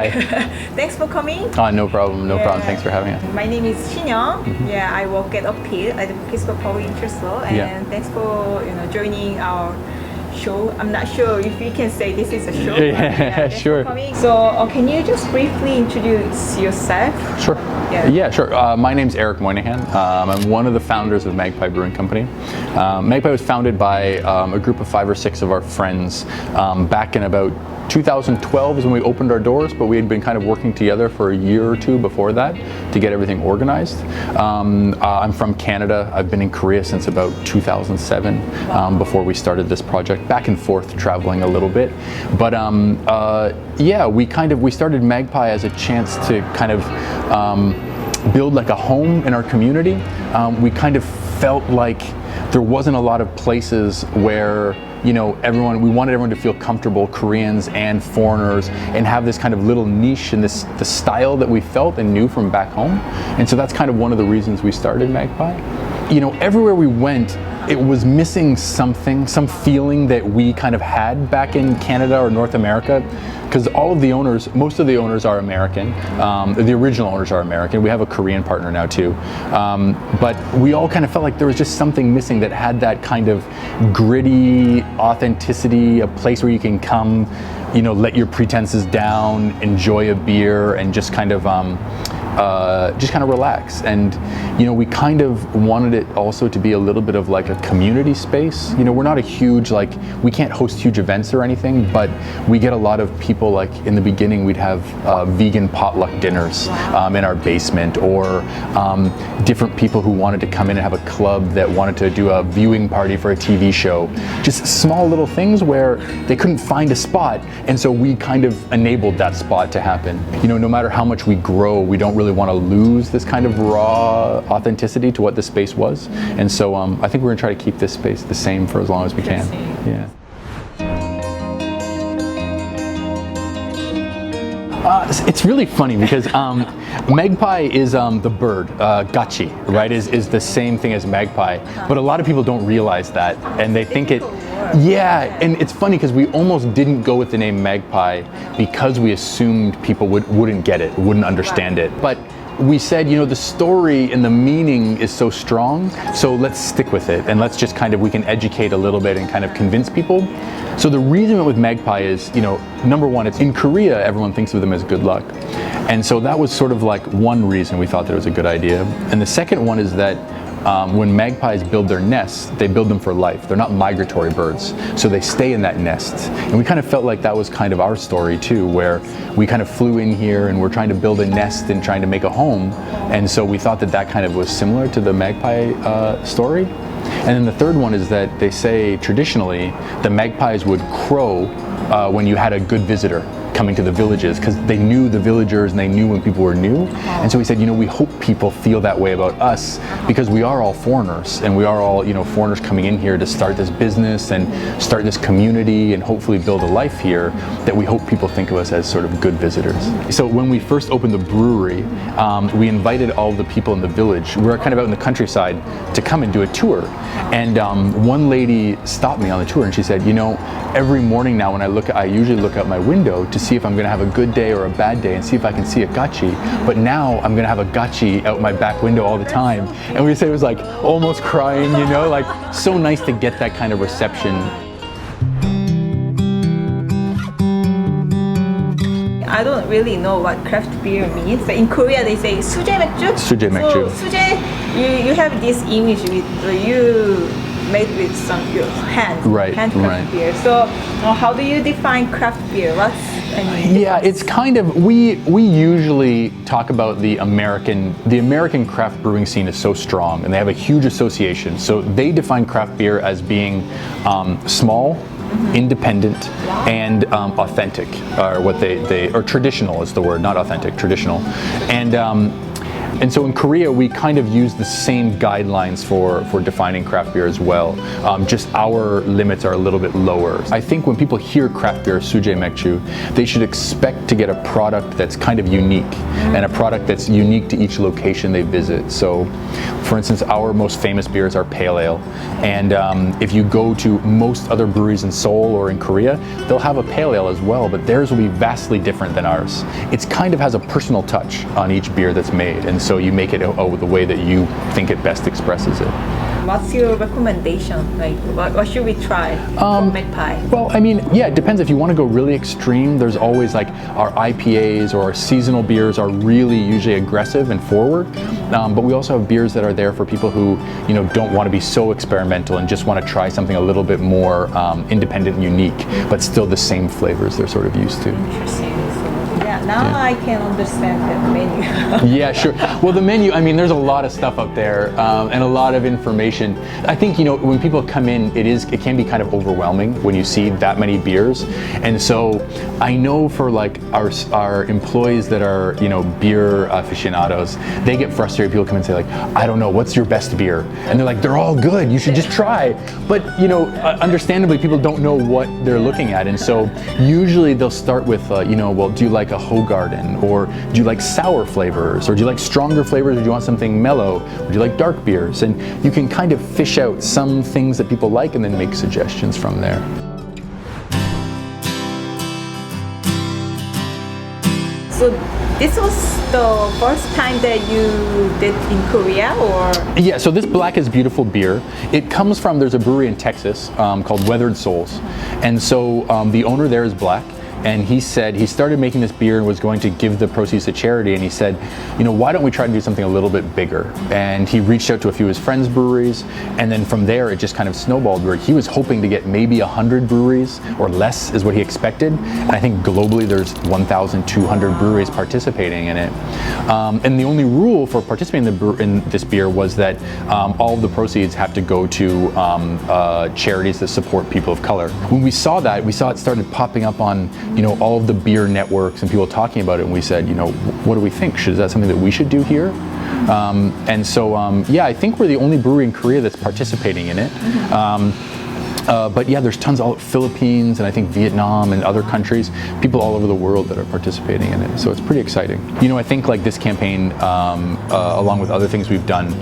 Hi. Thanks for coming. No problem. No problem. Thanks for having us. My name is Shinyoung. Yeah, I work at Appeal at the Peaceful Public Interest Law, and thanks for joining our show. I'm not sure if you can say this is a show. Yeah, sure. So, can you just briefly introduce yourself? Sure. Yeah, sure. My name's Erik Moynihan. I'm one of the founders of Magpie Brewing Company. Magpie was founded by a group of 5 or 6 of our friends back in about 2012 is when we opened our doors, but we had been kind of working together for a year or 2 before that to get everything organized. I'm from Canada. I've been in Korea since about 2007 before we started this project, back and forth traveling a little bit. But we started Magpie as a chance to kind of build like a home in our community. We kind of felt like there wasn't a lot of places where we wanted everyone to feel comfortable, Koreans and foreigners, and have this kind of little niche in the style that we felt and knew from back home. And so that's kind of one of the reasons we started Magpie. Everywhere we went, it was missing something, some feeling that we kind of had back in Canada or North America, because most of the owners are American. The original owners are American. We have a Korean partner now too. But we all kind of felt like there was just something missing that had that kind of gritty authenticity, a place where you can come, let your pretenses down, enjoy a beer, and just kind of relax. And we kind of wanted it also to be a little bit of like a community space. We're not a huge, we can't host huge events or anything, but we get a lot of people, like in the beginning we'd have vegan potluck dinners in our basement, or different people who wanted to come in and have a club that wanted to do a viewing party for a TV show. Just small little things where they couldn't find a spot, and so we kind of enabled that spot to happen. No matter how much we grow, we don't really want to lose this kind of raw authenticity to what the space was. And so I think we're going to try to keep this space the same for as long as we can. Yeah. It's really funny because magpie is the bird, gachi, right, is the same thing as magpie, but a lot of people don't realize that, and they think it. Yeah, and it's funny because we almost didn't go with the name Magpie because we assumed people wouldn't get it, wouldn't understand it. But we said, the story and the meaning is so strong, so let's stick with it, and let's just we can educate a little bit and kind of convince people. So the reason we went with Magpie is, number one, it's in Korea, everyone thinks of them as good luck. And so that was sort of like one reason we thought that it was a good idea. And the second one is that when magpies build their nests, they build them for life. They're not migratory birds, so they stay in that nest. And we kind of felt like that was kind of our story too, where we kind of flew in here and we're trying to build a nest and trying to make a home. And so we thought that kind of was similar to the magpie story. And then the third one is that they say traditionally the magpies would crow when you had a good visitor coming to the villages, because they knew the villagers and they knew when people were new. And so we said, we hope people feel that way about us, because we are all foreigners, and we are all, foreigners coming in here to start this business and start this community and hopefully build a life here, that we hope people think of us as sort of good visitors. So when we first opened the brewery, we invited all the people in the village, we were kind of out in the countryside, to come and do a tour. And one lady stopped me on the tour and she said, every morning now when I usually look out my window to see if I'm going to have a good day or a bad day and see if I can see a gachi, but now I'm going to have a gachi out my back window all the time. And we say it was like almost crying, like so nice to get that kind of reception. I don't really know what craft beer means, but in Korea they say 수제맥주. 수제맥주. So you have this image with you made with your hand craft beer. So how do you define craft beer? It's kind of, we usually talk about the American craft brewing scene is so strong, and they have a huge association. So they define craft beer as being small, independent, and authentic, or what or traditional is the word, not authentic, traditional. And so in Korea, we kind of use the same guidelines for defining craft beer as well. Just our limits are a little bit lower. I think when people hear craft beer, 수제맥주, they should expect to get a product that's kind of unique. and a product that's unique to each location they visit. So, for instance, our most famous beers are pale ale, and if you go to most other breweries in Seoul or in Korea, they'll have a pale ale as well, but theirs will be vastly different than ours. It's kind of has a personal touch on each beer that's made, and so you make it the way that you think it best expresses it. What's your recommendation? Like, what should we try from Magpie? Well, I mean, yeah, it depends. If you want to go really extreme, there's always like our IPAs or our seasonal beers are really usually aggressive and forward. But we also have beers that are there for people who, don't want to be so experimental and just want to try something a little bit more independent and unique, but still the same flavors they're sort of used to. Interesting. Now I can understand the menu. Yeah, sure. Well, the menu, I mean, there's a lot of stuff up there and a lot of information. I think, when people come in, it can be kind of overwhelming when you see that many beers. And so I know for like our employees that are, beer aficionados, they get frustrated. People come and say like, I don't know, what's your best beer? And they're like, they're all good. You should just try. But, understandably, people don't know what they're looking at. And so usually they'll start with, well, do you like a Hoegaarden, or do you like sour flavors, or do you like stronger flavors, or do you want something mellow, or do you like dark beers? And you can kind of fish out some things that people like and then make suggestions from there. So this was the first time that you did in Korea, or? Yeah, so this Black is Beautiful beer, it comes from, there's a brewery in Texas called Weathered Souls. And so the owner there is Black. And he said he started making this beer and was going to give the proceeds to charity, and he said, why don't we try to do something a little bit bigger? And he reached out to a few of his friends' breweries, and then from there it just kind of snowballed, where he was hoping to get maybe 100 breweries or less is what he expected. And I think globally there's 1,200 breweries participating in it. And the only rule for participating in this beer was that all of the proceeds have to go to charities that support people of color. When we saw it started popping up on all of the beer networks and people talking about it, and we said, what do we think? Is that something that we should do here? And so, I think we're the only brewery in Korea that's participating in it. But yeah, there's tons all Philippines and I think Vietnam and other countries, people all over the world that are participating in it. So it's pretty exciting. I think like this campaign, along with other things we've done,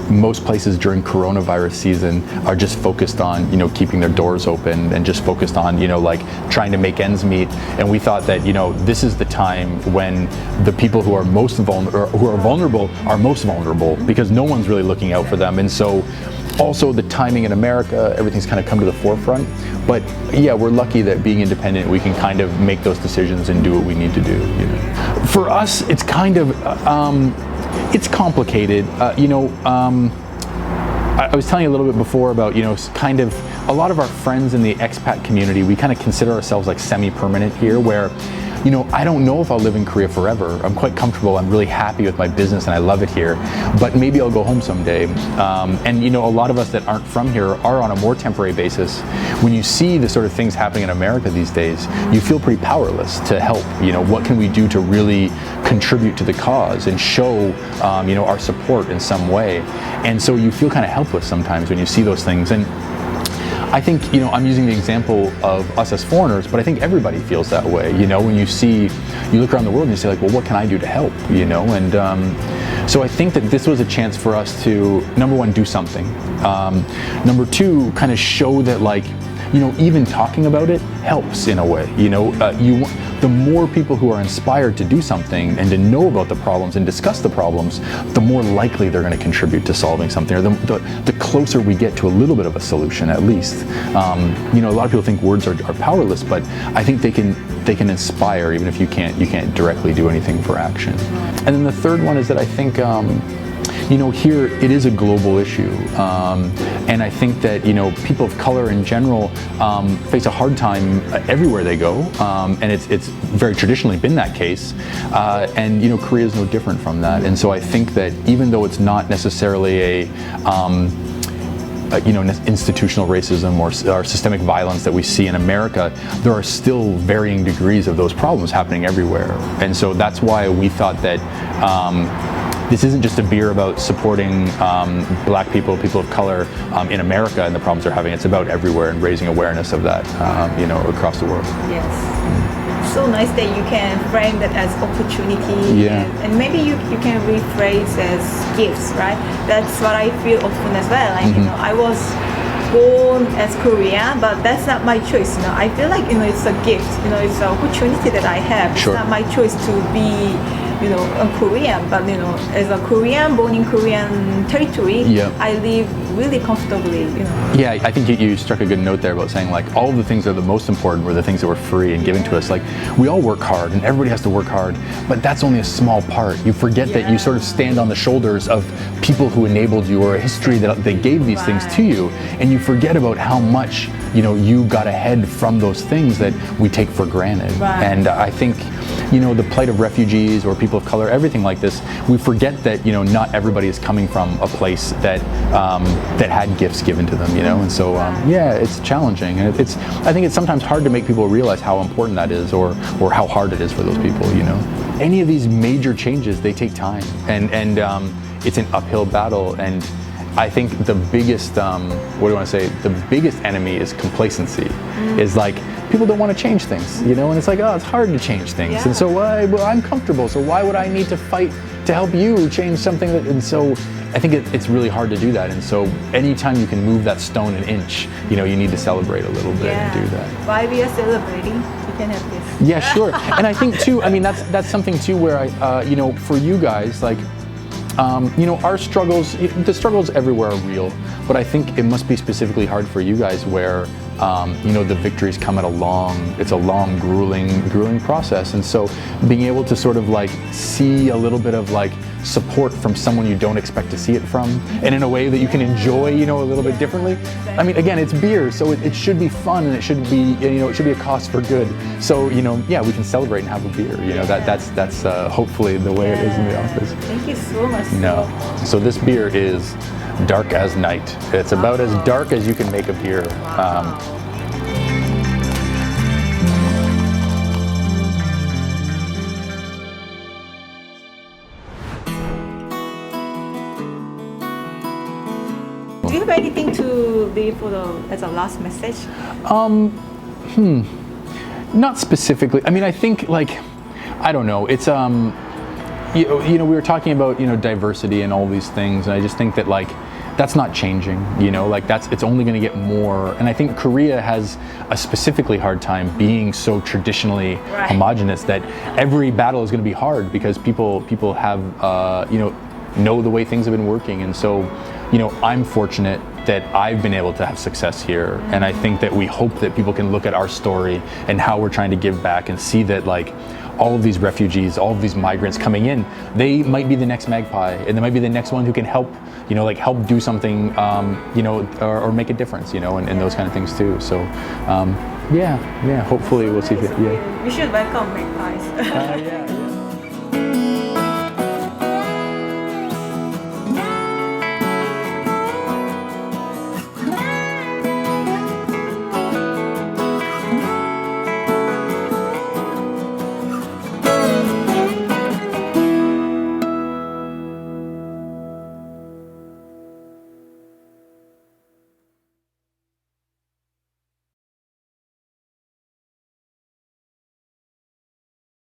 most places during coronavirus season are just focused on, keeping their doors open and just focused on, like trying to make ends meet. And we thought that, this is the time when the people who are most vulnerable are most vulnerable, because no one's really looking out for them. And so also the timing in America, everything's kind of come to the forefront. But yeah, we're lucky that being independent, we can kind of make those decisions and do what we need to do. For us, it's kind of, it's complicated. I was telling you a little bit before about, kind of a lot of our friends in the expat community, we kind of consider ourselves like semi-permanent here, where, I don't know if I'll live in Korea forever. I'm quite comfortable. I'm really happy with my business and I love it here, but maybe I'll go home someday. And a lot of us that aren't from here are on a more temporary basis. When you see the sort of things happening in America these days, you feel pretty powerless to help. What can we do to really contribute to the cause and show, our support in some way? And so you feel kind of helpless sometimes when you see those things. And I think, I'm using the example of us as foreigners, but I think everybody feels that way, when you look around the world and you say like, well, what can I do to help, And so I think that this was a chance for us to, number one, do something. Number two, kind of show that like, even talking about it helps in a way. The more people who are inspired to do something and to know about the problems and discuss the problems, the more likely they're going to contribute to solving something, or the closer we get to a little bit of a solution, at least. A lot of people think words are powerless, but I think they can inspire even if you can't directly do anything for action. And then the third one is that I think, here it is a global issue, and I think that people of color in general face a hard time everywhere they go, and it's very traditionally been that case, and Korea is no different from that. And so I think that even though it's not necessarily institutional racism or systemic violence that we see in America, there are still varying degrees of those problems happening everywhere. And so that's why we thought that this isn't just a beer about supporting Black people of color in America and the problems they're having. It's about everywhere and raising awareness of that, across the world. Yes. so nice that you can frame that as opportunity. Yeah. And maybe you can rephrase as gifts, right? That's what I feel often as well. Like, you know, I was born as Korean, but that's not my choice. You know, I feel like, you know, it's a gift. You know, it's an opportunity that I have. Sure. It's not my choice to be, you know, a Korean, but, you know, as a Korean born in Korean territory, Yeah. I live really comfortably, you know. Yeah, I think you struck a good note there about saying like all of the things that are the most important were the things that were free and given to us. Like we all work hard and everybody has to work hard, but that's only a small part. You forget that you sort of stand on the shoulders of people who enabled you or a history that they gave these things to you, and you forget about how much, you know, you got ahead from those things that we take for granted. Right. And I think, you know, the plight of refugees or people of color, everything like this, we forget that, you know, not everybody is coming from a place that that had gifts given to them, you know, and so yeah, it's challenging, and I think it's sometimes hard to make people realize how important that is, or how hard it is for those people, you know. Any of these major changes, they take time, and it's an uphill battle, and I think the biggest, what do I want to say? The biggest enemy is complacency. Is like people don't want to change things, you know, and it's like, oh, it's hard to change things, Yeah. and so well, I'm comfortable, so why would I need to fight to help you change something that? And so I think it's really hard to do that, and so anytime you can move that stone an inch, you know, you need to celebrate a little bit and do that. While we are celebrating, you can have this. Yeah, sure. And I think too, I mean, that's something too where I, you know, for you guys, like, you know, our struggles, the struggles everywhere are real, but I think it must be specifically hard for you guys where, you know, the victories come at it's a long, grueling process. And so being able to sort of like see a little bit of like support from someone you don't expect to see it from, and in a way that you can enjoy, you know, a little bit differently. I mean, again, it's beer, so it should be fun, and it should be, you know, it should be a cause for good. So, you know, yeah, we can celebrate and have a beer, you know, that's hopefully the way it is in the office. Thank you so much. No. So this beer is dark as night. It's about as dark as you can make a beer. Do you have anything to leave as a last message? Not specifically. I mean, I think like, I don't know. It's you know, we were talking about, you know, diversity and all these things, and I just think that like that's not changing, you know, like it's only going to get more. And I think Korea has a specifically hard time being so traditionally homogenous that every battle is going to be hard because people have you know the way things have been working. And so, you know, I'm fortunate that I've been able to have success here, and I think that we hope that people can look at our story and how we're trying to give back and see that like all of these refugees, all of these migrants coming in, they might be the next Magpie, and they might be the next one who can help, you know, like help do something, you know, or make a difference, you know, and those kind of things too. So, yeah, hopefully we'll see. We should welcome Magpies. Yeah.